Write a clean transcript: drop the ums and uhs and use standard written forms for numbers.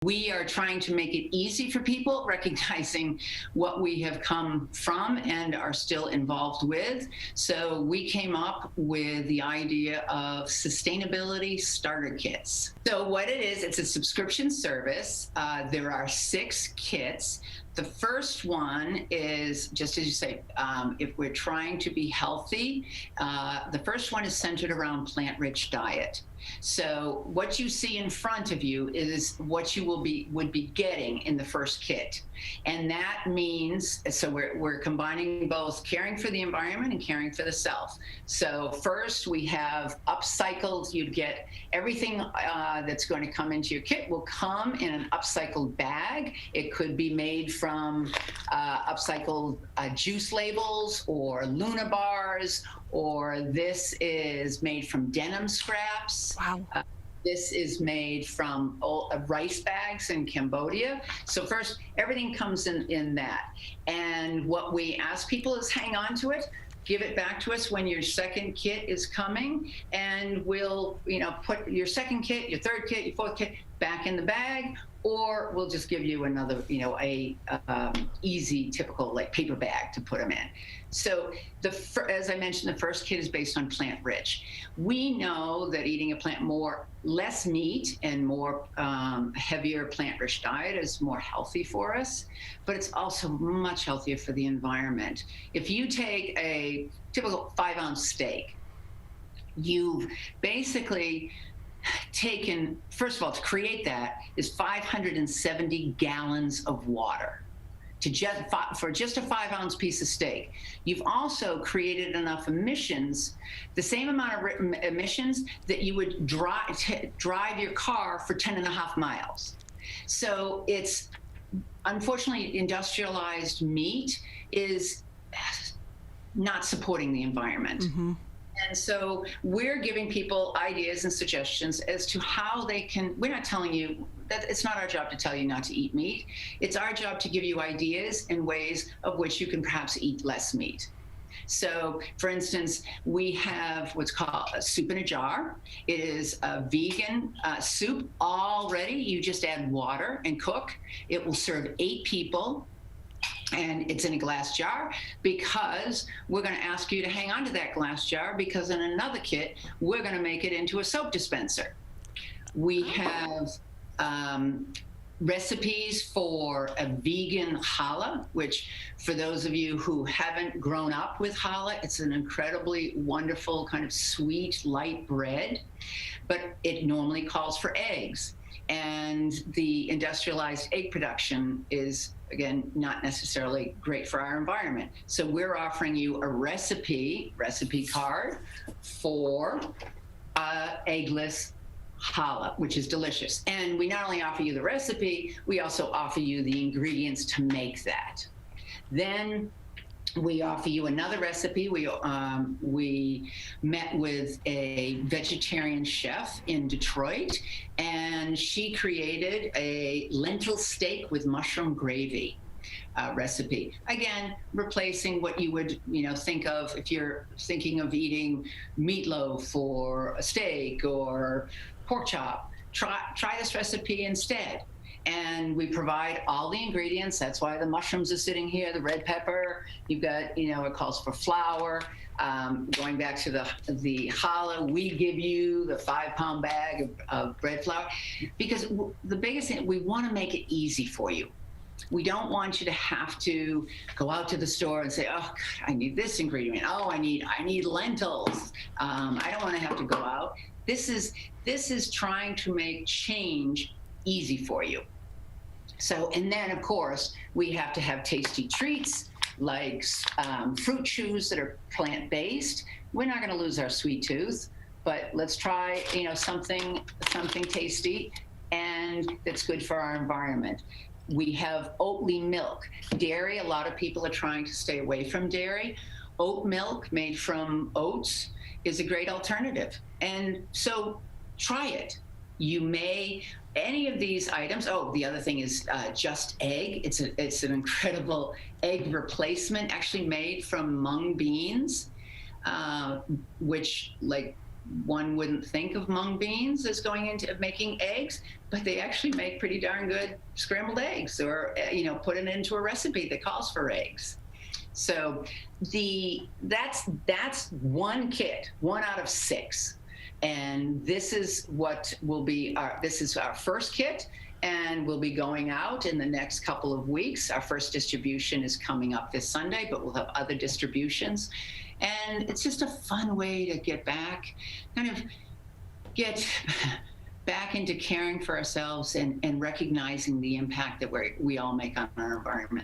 We are trying to make it easy for people, recognizing what we have come from and are still involved with. So we came up with the idea of Sustainabiility starter kits. So what it is, it's a subscription service. There are 6 kits. The first one is, just as you say, if we're trying to be healthy, the first one is centered around plant-rich diet. So what you see in front of you is what you would be getting in the first kit. And that means, so we're combining both caring for the environment and caring for the self. So first we have upcycled, you'd get everything that's going to come into your kit will come in an upcycled bag. It could be made from upcycled juice labels or Luna bars, or this is made from denim scraps. Wow. This is made from rice bags in Cambodia. So first, everything comes in that. And what we ask people is hang on to it, give it back to us when your second kit is coming, and we'll put your second kit, your third kit, your fourth kit back in the bag, or we'll just give you another, easy, typical like paper bag to put them in. So as I mentioned, the first kit is based on plant-rich. We know that eating less meat and more heavier plant-rich diet is more healthy for us, but it's also much healthier for the environment. If you take a typical 5-ounce steak, you've basically taken, first of all, to create that is 570 gallons of water for just a 5-ounce piece of steak. You've also created enough emissions, the same amount of emissions that you would drive your car for 10.5 miles. So it's, unfortunately, industrialized meat is not supporting the environment. Mm-hmm. And so we're giving people ideas and suggestions as to how they can, we're not telling you, that it's not our job to tell you not to eat meat. It's our job to give you ideas and ways of which you can perhaps eat less meat. So, for instance, we have what's called a soup in a jar. It is a vegan soup already. You just add water and cook. It will serve 8 people. And it's in a glass jar, because we're going to ask you to hang on to that glass jar, because in another kit, we're going to make it into a soap dispenser. We have recipes for a vegan challah, which for those of you who haven't grown up with challah, it's an incredibly wonderful kind of sweet, light bread, but it normally calls for eggs. And the industrialized egg production is, again, not necessarily great for our environment. So we're offering you a recipe card for eggless challah, which is delicious. And we not only offer you the recipe, we also offer you the ingredients to make that. Then we offer you another recipe. We met with a vegetarian chef in Detroit, and she created a lentil steak with mushroom gravy recipe. Again, replacing what you would think of if you're thinking of eating meatloaf or a steak or pork chop. Try this recipe instead. And we provide all the ingredients. That's why the mushrooms are sitting here, the red pepper. You've got, it calls for flour. Going back to the challah, we give you the 5-pound bag of bread flour, because the biggest thing, we want to make it easy for you. We don't want you to have to go out to the store and say, oh, I need this ingredient. Oh, I need lentils. I don't want to have to go out. This is trying to make change easy for you. So, and then of course, we have to have tasty treats like fruit chews that are plant-based. We're not going to lose our sweet tooth, but let's try, something tasty and that's good for our environment. We have oat milk. Dairy, a lot of people are trying to stay away from dairy. Oat milk made from oats is a great alternative. And so try it. You may, any of these items, the other thing is Just Egg. It's an incredible egg replacement, actually made from mung beans, which, like one wouldn't think of mung beans as going into making eggs, but they actually make pretty darn good scrambled eggs, or put it into a recipe that calls for eggs. So that's one kit, 1 out of 6. And this is what will be this is our first kit, and we'll be going out in the next couple of weeks. Our first distribution is coming up this Sunday, but we'll have other distributions. And it's just a fun way to get back into caring for ourselves and recognizing the impact that we all make on our environment.